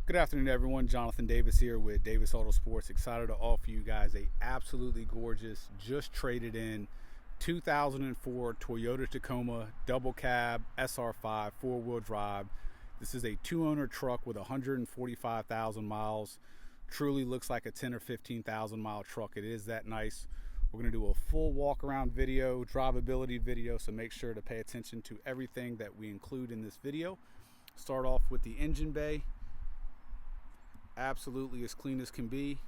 Good afternoon, everyone. Jonathan Davis here with Davis Autosports. Excited to offer you guys a absolutely gorgeous, just traded in 2004 Toyota Tacoma double cab SR5 four-wheel drive. This is a two-owner truck with 145,000 miles. Truly looks like a 10 or 15,000 mile truck. It is that nice. We're going to do a full walk-around video, drivability video, so make sure to pay attention to everything that we include in this video. Start off with the engine bay. Absolutely as clean as can be.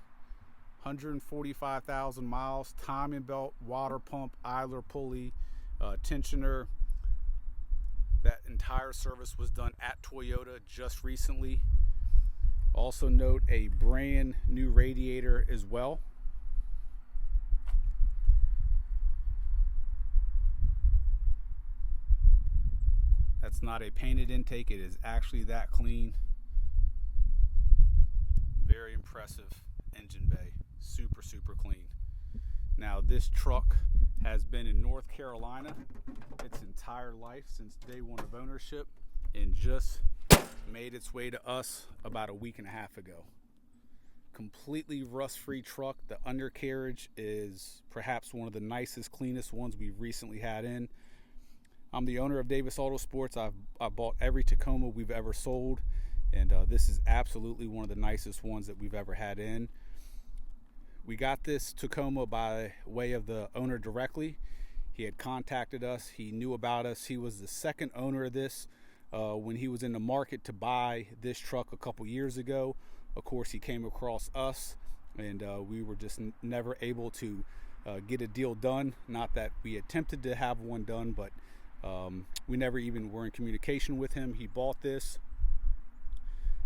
145,000 miles, timing belt, water pump, idler pulley, tensioner. That entire service was done at Toyota just recently. Also note a brand new radiator as well. That's not a painted intake, it is actually that clean. Very impressive engine bay, super clean. Now this truck has been in North Carolina its entire life since day one of ownership and just made its way to us about a week and a half ago. Completely rust-free truck. The undercarriage is perhaps one of the nicest, cleanest ones we've recently had in. I'm the owner of Davis Autosports. I've bought every Tacoma we've ever sold, and this is absolutely one of the nicest ones that we've ever had in. We got this Tacoma by way of the owner directly. He had contacted us. He knew about us. He was the second owner of this when he was in the market to buy this truck a couple years ago. Of course, he came across us, and we were just never able to get a deal done. Not that we attempted to have one done, but we never even were in communication with him. He bought this.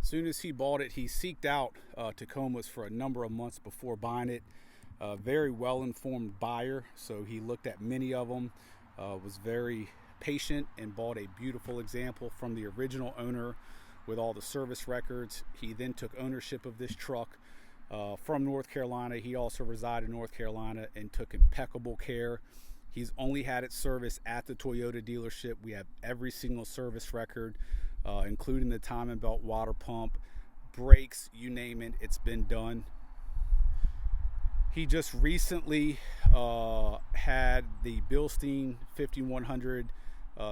As soon as he bought it, he seeked out Tacomas for a number of months before buying it. Very well-informed buyer, so he looked at many of them, was very patient, and bought a beautiful example from the original owner with all the service records. He then took ownership of this truck from North Carolina. He also resided in North Carolina and took impeccable care. He's only had it serviced at the Toyota dealership. We have every single service record, including the timing belt, water pump, brakes, you name it, it's been done. He just recently had the Bilstein 5100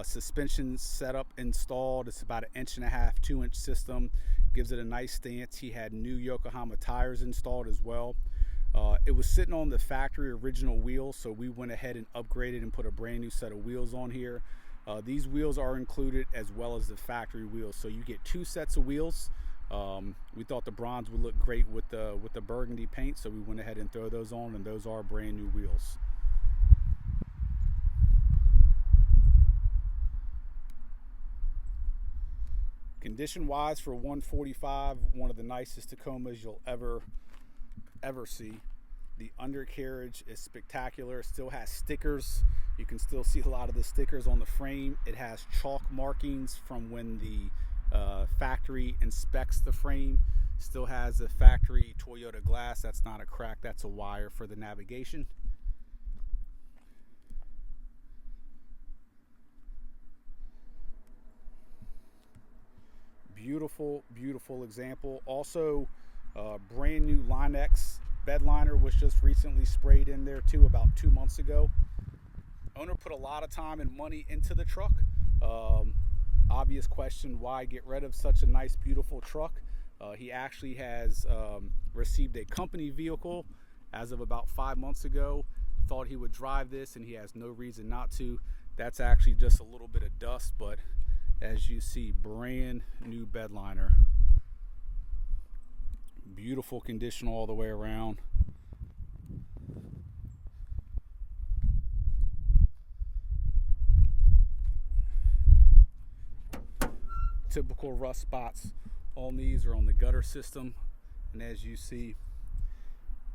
suspension setup installed. It's about 1.5 inch, 2 inch system. Gives it a nice stance. He had new Yokohama tires installed as well. It was sitting on the factory original wheels, so we went ahead and upgraded and put a brand new set of wheels on here. These wheels are included as well as the factory wheels, so you get two sets of wheels. We thought the bronze would look great with the burgundy paint, so we went ahead and throw those on, and those are brand new wheels. Condition wise for 145, one of the nicest Tacomas you'll ever see. The undercarriage is spectacular. It still has stickers. You can still see a lot of the stickers on the frame. It has chalk markings from when the factory inspects the frame. Still has a factory Toyota glass. That's not a crack, that's a wire for the navigation. Beautiful example. Also, brand new Line X bed liner was just recently sprayed in there too, about 2 months ago. Owner put a lot of time and money into the truck. Obvious question, why get rid of such a nice, beautiful truck? He actually has received a company vehicle as of about 5 months ago. Thought he would drive this, and he has no reason not to. That's actually just a little bit of dust, but as you see, brand new bed liner. Beautiful condition all the way around. Typical rust spots on these are on the gutter system, and as you see,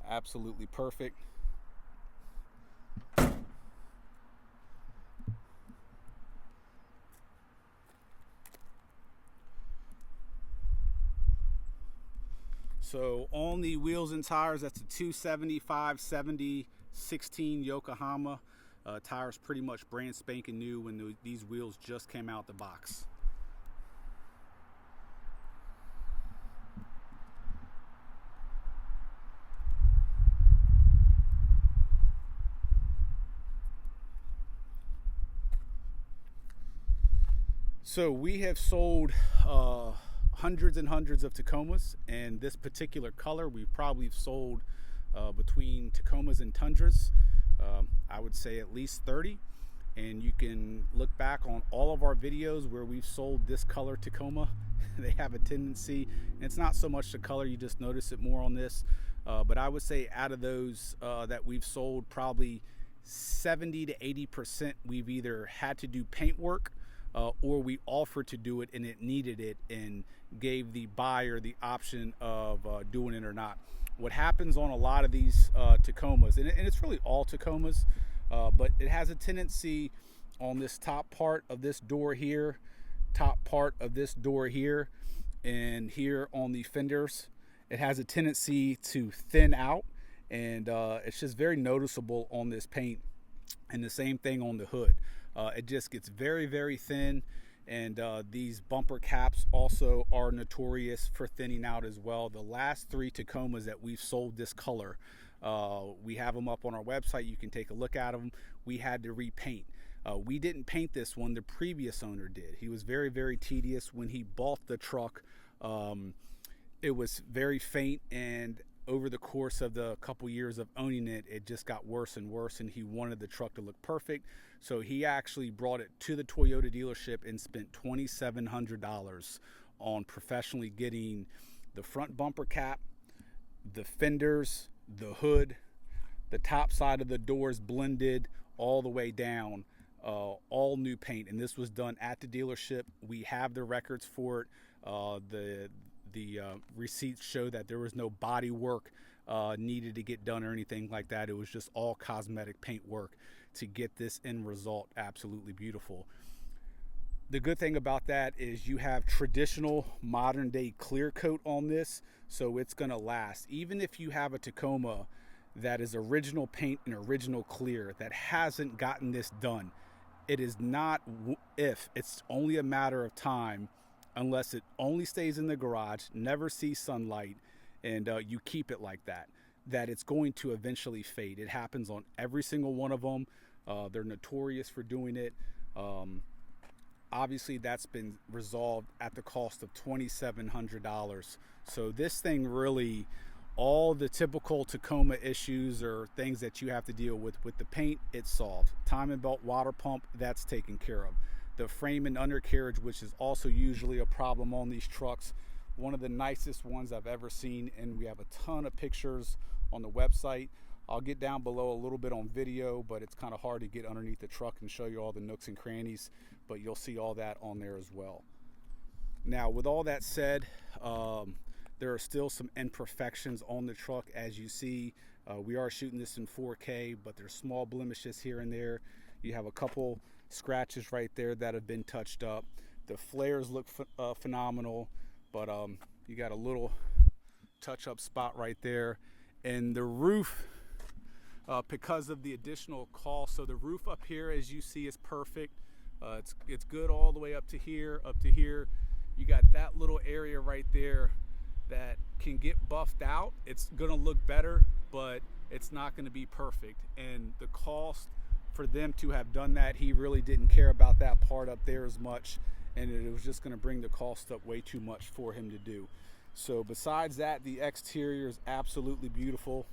absolutely perfect. So on the wheels and tires, that's a 275/70 16 Yokohama. Tires pretty much brand spanking new when these wheels just came out the box. So we have sold hundreds and hundreds of Tacomas, and this particular color we've probably sold between Tacomas and Tundras, I would say at least 30. And you can look back on all of our videos where we've sold this color Tacoma. They have a tendency, and it's not so much the color, you just notice it more on this, but I would say out of those that we've sold, probably 70 to 80% we've either had to do paint work or we offered to do it and it needed it and gave the buyer the option of doing it or not. What happens on a lot of these Tacomas, and it's really all Tacomas, but it has a tendency on this top part of this door here, top part of this door here, and here on the fenders, it has a tendency to thin out, and it's just very noticeable on this paint. And the same thing on the hood. It just gets very, very thin, and these bumper caps also are notorious for thinning out as well. The last 3 Tacomas that we've sold this color, we have them up on our website. You can take a look at them. We had to repaint. We didn't paint this one, the previous owner did. He was very, very tedious when he bought the truck. It was very faint, and over the course of the couple years of owning it, it just got worse and worse, and he wanted the truck to look perfect. So he actually brought it to the Toyota dealership and spent $2,700 on professionally getting the front bumper cap, the fenders, the hood, the top side of the doors blended all the way down, all new paint. And this was done at the dealership. We have the records for it. The receipts show that there was no body work needed to get done or anything like that. It was just all cosmetic paint work to get this end result absolutely beautiful. The good thing about that is you have traditional modern day clear coat on this, so it's going to last. Even if you have a Tacoma that is original paint and original clear that hasn't gotten this done, it is not if, it's only a matter of time, unless it only stays in the garage, never sees sunlight, and you keep it like that, that it's going to eventually fade. It happens on every single one of them. They're notorious for doing it. Obviously, that's been resolved at the cost of $2,700. So this thing really, all the typical Tacoma issues or things that you have to deal with the paint, it's solved. Timing belt, water pump, that's taken care of. The frame and undercarriage, which is also usually a problem on these trucks, one of the nicest ones I've ever seen, and we have a ton of pictures on the website. I'll get down below a little bit on video, but it's kind of hard to get underneath the truck and show you all the nooks and crannies, but you'll see all that on there as well. Now, with all that said, there are still some imperfections on the truck. As you see, we are shooting this in 4K, but there's small blemishes here and there. You have a couple scratches right there that have been touched up. The flares look phenomenal, but you got a little touch-up spot right there. And the roof, because of the additional cost, so the roof up here, as you see, is perfect. It's good all the way up to here, You got that little area right there that can get buffed out. It's gonna look better, but it's not gonna be perfect. And the cost for them to have done that, he really didn't care about that part up there as much, and it was just gonna bring the cost up way too much for him to do. So besides that, the exterior is absolutely beautiful.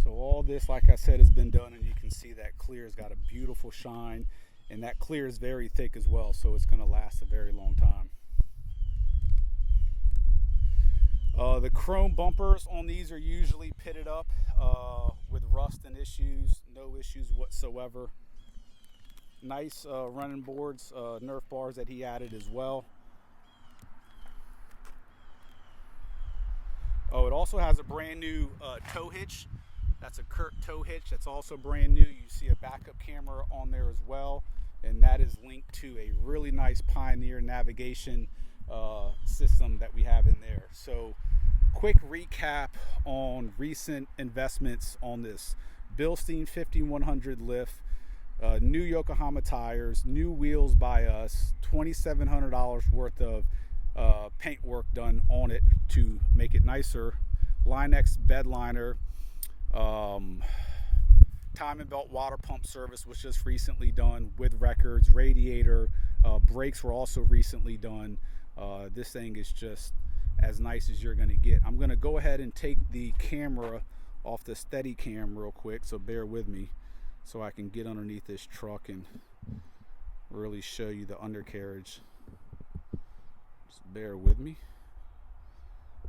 So all this, like I said, has been done, and you can see that clear's got a beautiful shine, and that clear is very thick as well, so it's going to last a very long time. The chrome bumpers on these are usually pitted up with rust and issues, no issues whatsoever. Nice running boards, Nerf bars that he added as well. Oh, it also has a brand new tow hitch. That's a Kurt tow hitch that's also brand new. You see a backup camera on there as well, and that is linked to a really nice Pioneer navigation system that we have in there. So quick recap on recent investments on this. Bilstein 5100 lift, new Yokohama tires, new wheels by us, $2,700 worth of paint work done on it to make it nicer, Line-X bed liner, timing belt water pump service was just recently done with records. Radiator, brakes were also recently done. This thing is just as nice as you're going to get. I'm going to go ahead and take the camera off the Steadicam real quick, so bear with me so I can get underneath this truck and really show you the undercarriage. Just bear with me.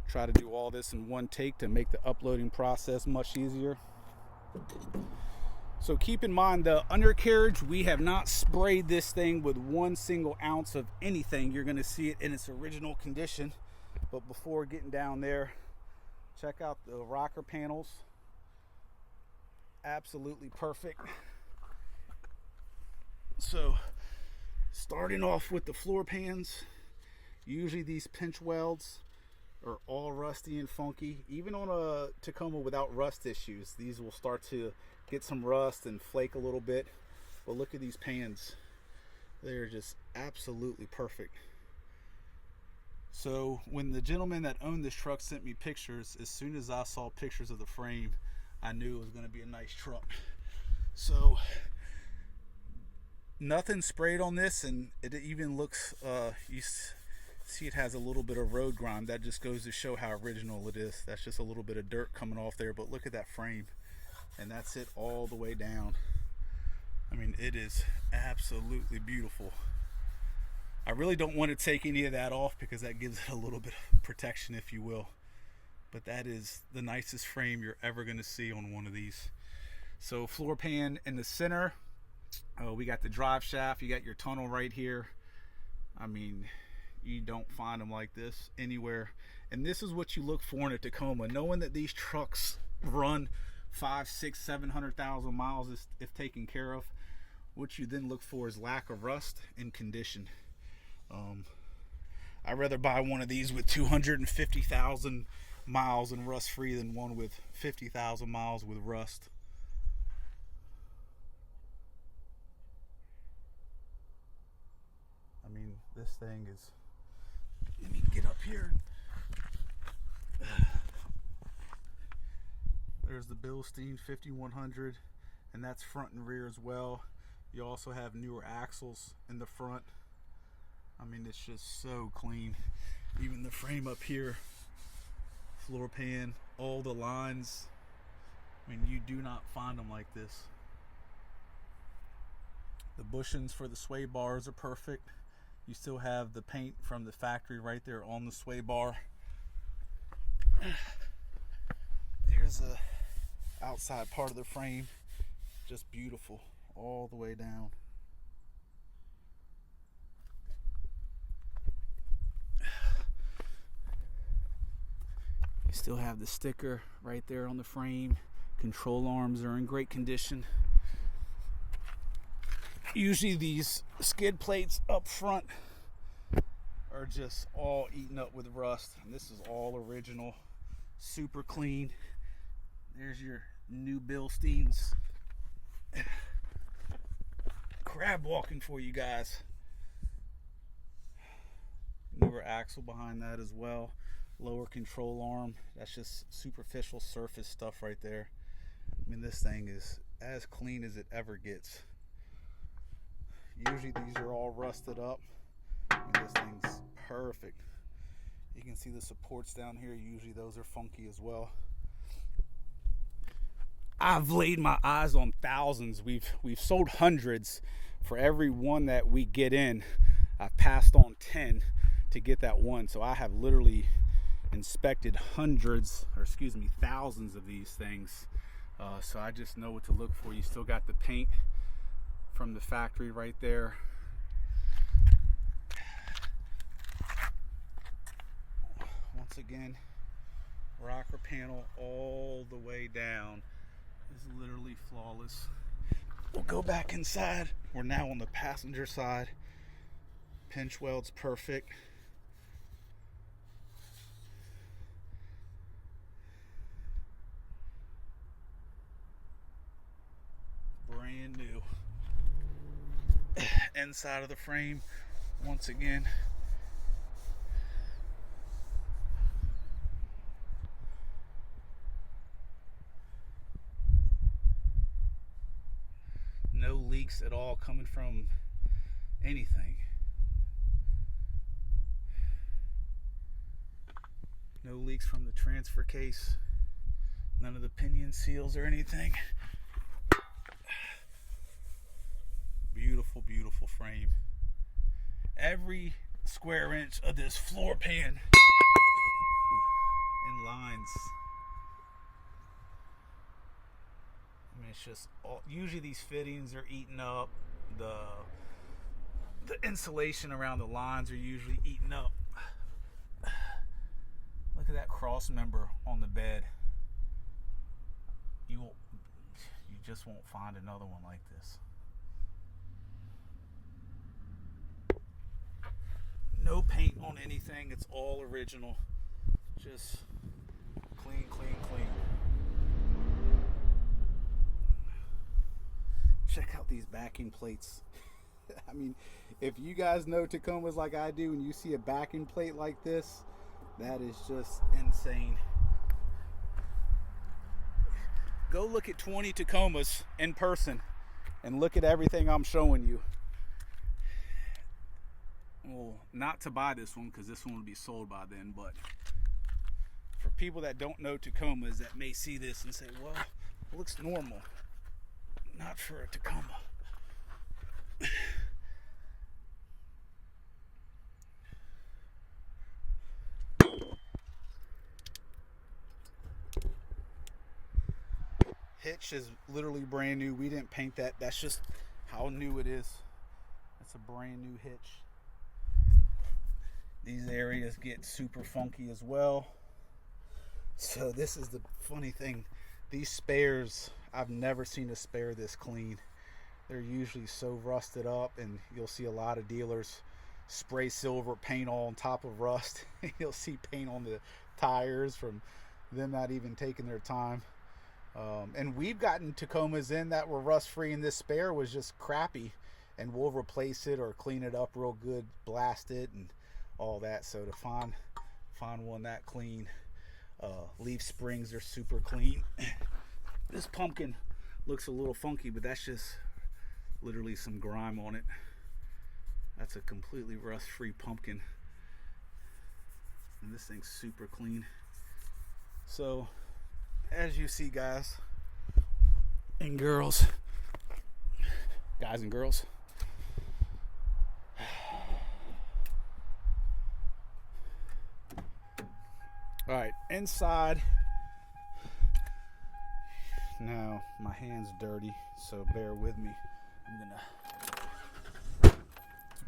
Try to do all this in one take to make the uploading process much easier. So keep in mind, the undercarriage, we have not sprayed this thing with 1 single ounce of anything. You're going to see it in its original condition. But before getting down there, check out the rocker panels. Absolutely perfect. So starting off with the floor pans, usually these pinch welds are all rusty and funky. Even on a Tacoma without rust issues, these will start to get some rust and flake a little bit. But look at these pans. They're just absolutely perfect. So when the gentleman that owned this truck sent me pictures, as soon as I saw pictures of the frame, I knew it was going to be a nice truck. So nothing sprayed on this, and it even looks, you see it has a little bit of road grime. That just goes to show how original it is. That's just a little bit of dirt coming off there, but look at that frame. And that's it all the way down. I mean, it is absolutely beautiful. I really don't want to take any of that off because that gives it a little bit of protection, if you will. But that is the nicest frame you're ever going to see on one of these. So floor pan in the center. We got the drive shaft. You got your tunnel right here. I mean, you don't find them like this anywhere. And this is what you look for in a Tacoma. Knowing that these trucks run 500, 600, 700,000 miles if taken care of. What you then look for is lack of rust and condition. I'd rather buy one of these with 250,000 miles and rust free than one with 50,000 miles with rust. I mean, this thing is, let me get up here. There's the Bilstein 5100, and that's front and rear as well. You also have newer axles in the front. I mean, it's just so clean. Even the frame up here, floor pan, all the lines. I mean, you do not find them like this. The bushings for the sway bars are perfect. You still have the paint from the factory right there on the sway bar. There's a outside part of the frame, just beautiful all the way down. You still have the sticker right there on the frame. Control arms are in great condition. Usually these skid plates up front are just all eaten up with rust, and this is all original, super clean. There's your new Bilsteins. Crab walking for you guys. Newer axle behind that as well. Lower control arm. That's just superficial surface stuff right there. I mean, this thing is as clean as it ever gets. Usually these are all rusted up. I mean, this thing's perfect. You can see the supports down here. Usually those are funky as well. I've laid my eyes on thousands. We've sold hundreds. For every one that we get in, I've passed on 10 to get that one. So I have literally inspected thousands of these things. So I just know what to look for. You still got the paint from the factory right there. Once again, rocker panel all the way down is literally flawless. We'll go back inside. We're now on the passenger side. Pinch weld's perfect. Brand new. Inside of the frame, once again, no leaks at all coming from anything. No leaks from the transfer case. None of the pinion seals or anything. Beautiful, beautiful frame. Every square inch of this floor pan in lines. I mean, it's just all, usually these fittings are eaten up. The insulation around the lines are usually eaten up. Look at that cross member on the bed. You just won't find another one like this. No paint on anything. It's all original. Just clean, clean, clean. Check out these backing plates. I mean, if you guys know Tacomas like I do and you see a backing plate like this, that is just insane. Go look at 20 Tacomas in person and look at everything I'm showing you. Well, not to buy this one because this one will be sold by then, but for people that don't know Tacomas that may see this and say, well, it looks normal. Not for a Tacoma. Hitch is literally brand new. We didn't paint that. That's just how new it is. It's a brand new hitch. These areas get super funky as well. So this is the funny thing. These spares, I've never seen a spare this clean. They're usually so rusted up, and you'll see a lot of dealers spray silver paint all on top of rust. You'll see paint on the tires from them not even taking their time. And we've gotten Tacomas in that were rust free, and this spare was just crappy, and we'll replace it or clean it up real good, blast it and all that. So to find one that clean, leaf springs are super clean. This pumpkin looks a little funky, but that's just literally some grime on it. That's a completely rust free pumpkin, and this thing's super clean. So as you see, guys and girls, all right, inside. Now my hand's dirty, so bear with me.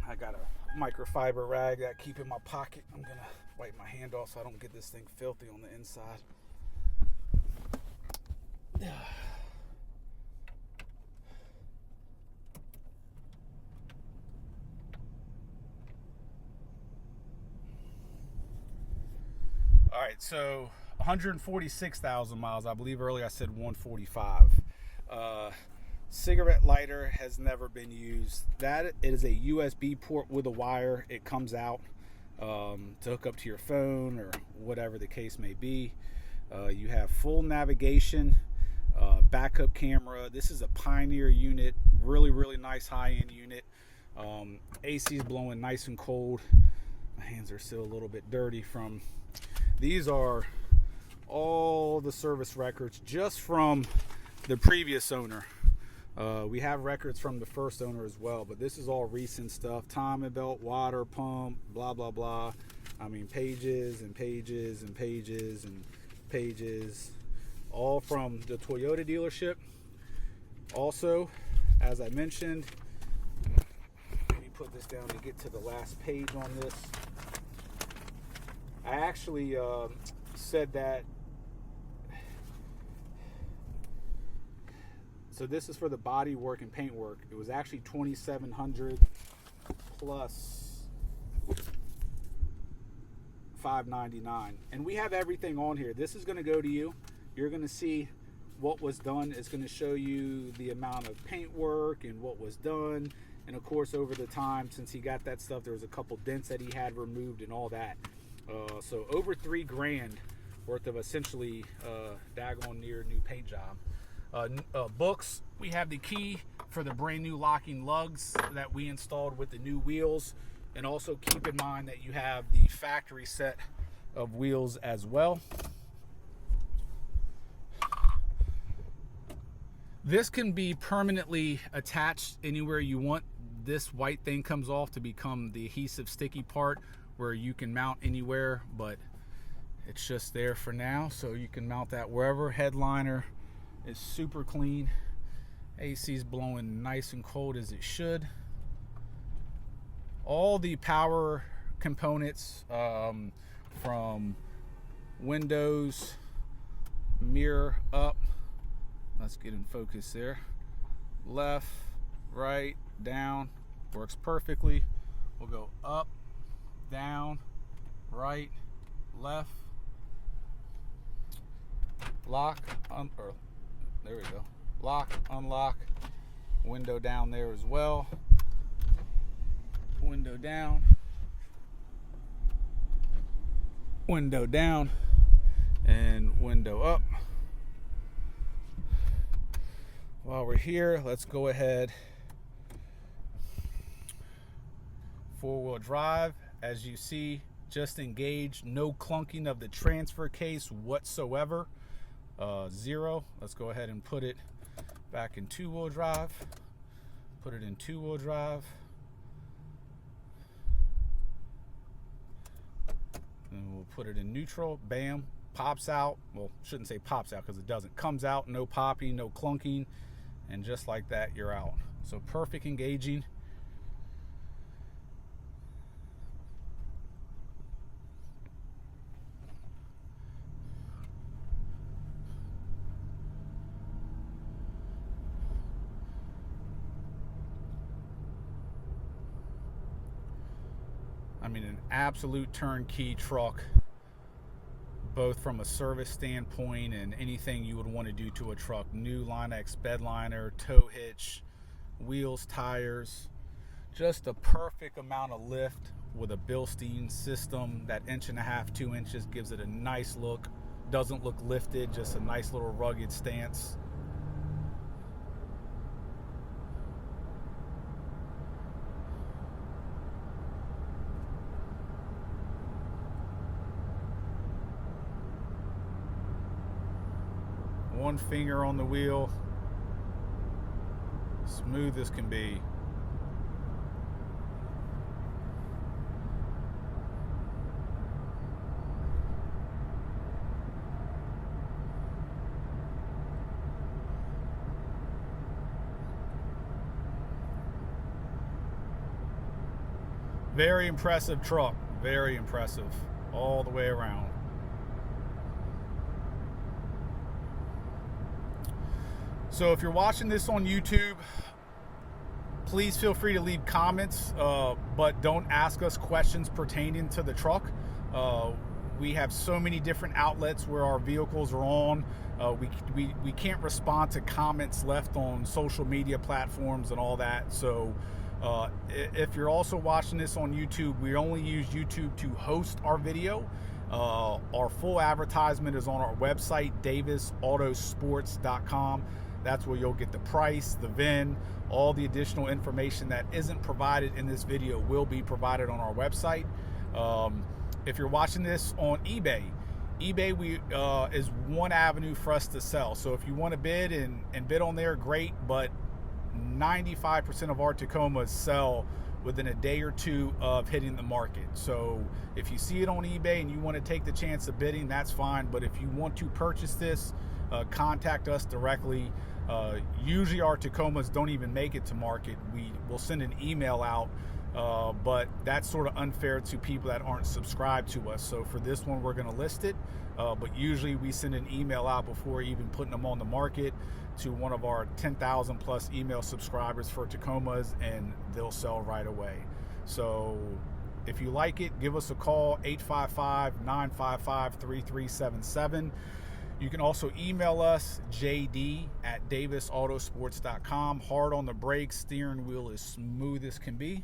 I got a microfiber rag that I keep in my pocket. I'm gonna wipe my hand off so I don't get this thing filthy on the inside. All right, so 146,000 miles. I believe earlier I said 145. Cigarette lighter has never been used. That is a USB port with a wire. It comes out to hook up to your phone or whatever the case may be. You have full navigation, backup camera. This is a Pioneer unit, really nice high-end unit. AC is blowing nice and cold. My hands are still a little bit dirty from. These are all the service records just from the previous owner. We have records from the first owner as well, but this is all recent stuff. Timing belt, water pump, blah blah blah. I mean, pages and pages and pages and pages, all from the Toyota dealership. Also, as I mentioned, let me put this down and get to the last page on this. I actually said that. So this is for the body work and paint work. It was actually $2,700 plus $599, and we have everything on here. This is going to go to you. You're going to see what was done. It's going to show you the amount of paint work and what was done, and of course over the time since he got that stuff, there was a couple dents that he had removed and all that. So over $3,000 worth of essentially daggone near new paint job. Books, we have the key for the brand new locking lugs that we installed with the new wheels. And also keep in mind that you have the factory set of wheels as well. This can be permanently attached anywhere you want. This white thing comes off to become the adhesive sticky part where you can mount anywhere, but it's just there for now, so you can mount that wherever. Headliner is super clean. AC is blowing nice and cold as it should. All the power components, from windows, mirror up, let's get in focus there, left, right, down, works perfectly. We'll go up, down, right, left, lock, there we go, lock, unlock, window down there as well, window down, window down, and window up. While we're here, let's go ahead. Four-wheel drive, as you see, just engaged, no clunking of the transfer case whatsoever. Zero. Let's go ahead and put it back in two-wheel drive. Put it in two-wheel drive. And we'll put it in neutral. Bam. Pops out. Well, shouldn't say pops out because it doesn't. Comes out. No popping, no clunking. And just like that, you're out. So perfect engaging. I mean, an absolute turnkey truck, both from a service standpoint and anything you would want to do to a truck. New Line-X bed liner, tow hitch, wheels, tires, just a perfect amount of lift with a Bilstein system. That 1.5 to 2 inches gives it a nice look. Doesn't look lifted, just a nice little rugged stance. One finger on the wheel, smooth as can be. Very impressive truck, very impressive all the way around. So if you're watching this on YouTube, please feel free to leave comments, but don't ask us questions pertaining to the truck. We have so many different outlets where our vehicles are on. We can't respond to comments left on social media platforms and all that. So if you're also watching this on YouTube, we only use YouTube to host our video. Our full advertisement is on our website, davisautosports.com. That's where you'll get the price, the VIN, all the additional information that isn't provided in this video will be provided on our website. If you're watching this on eBay is one avenue for us to sell. So if you want to bid and bid on there, great, but 95% of our Tacomas sell within a day or two of hitting the market. So if you see it on eBay and you want to take the chance of bidding, that's fine. But if you want to purchase this, contact us directly. Usually our Tacomas don't even make it to market. We will send an email out, but that's sort of unfair to people that aren't subscribed to us. So for this one, we're going to list it, but usually we send an email out before even putting them on the market to one of our 10,000 plus email subscribers for Tacomas, and they'll sell right away. So if you like it, give us a call, 855-955-3377. You can also email us, jd@davisautosports.com. Hard on the brakes, steering wheel is smooth as can be.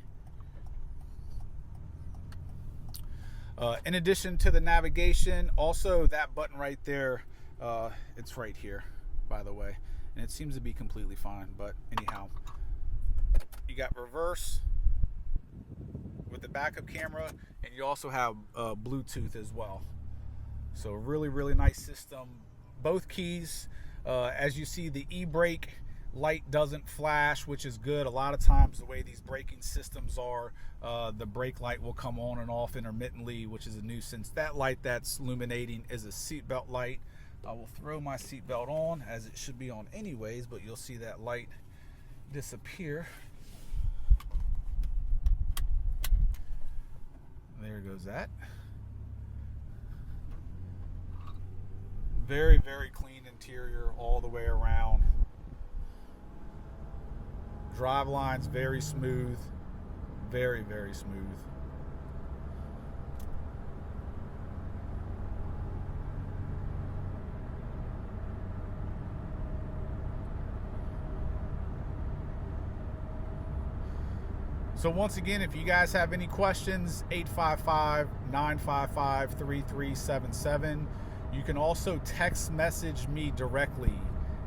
In addition to the navigation, also that button right there, it's right here, by the way. and it seems to be completely fine. But anyhow, you got reverse with the backup camera, and you also have Bluetooth as well. So really, really nice system. Both keys, as you see, the e-brake light doesn't flash, which is good. A lot of times the way these braking systems are, the brake light will come on and off intermittently, which is a nuisance. That light that's illuminating is a seatbelt light. I will throw my seatbelt on, as it should be on anyways, but you'll see that light disappear. There goes that. Very, very clean interior all the way around. Drive line's very smooth. Very, very smooth. So once again, if you guys have any questions, 855-955-3377. You can also text message me directly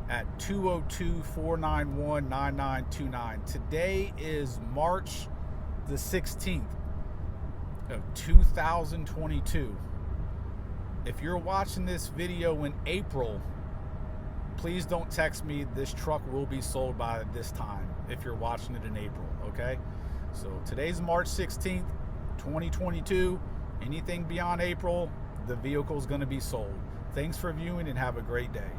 at 202-491-9929. Today is March the 16th of 2022. If you're watching this video in April, please don't text me. This truck will be sold by this time if you're watching it in April, okay? So today's March 16th, 2022. Anything beyond April, the vehicle is going to be sold. Thanks for viewing and have a great day.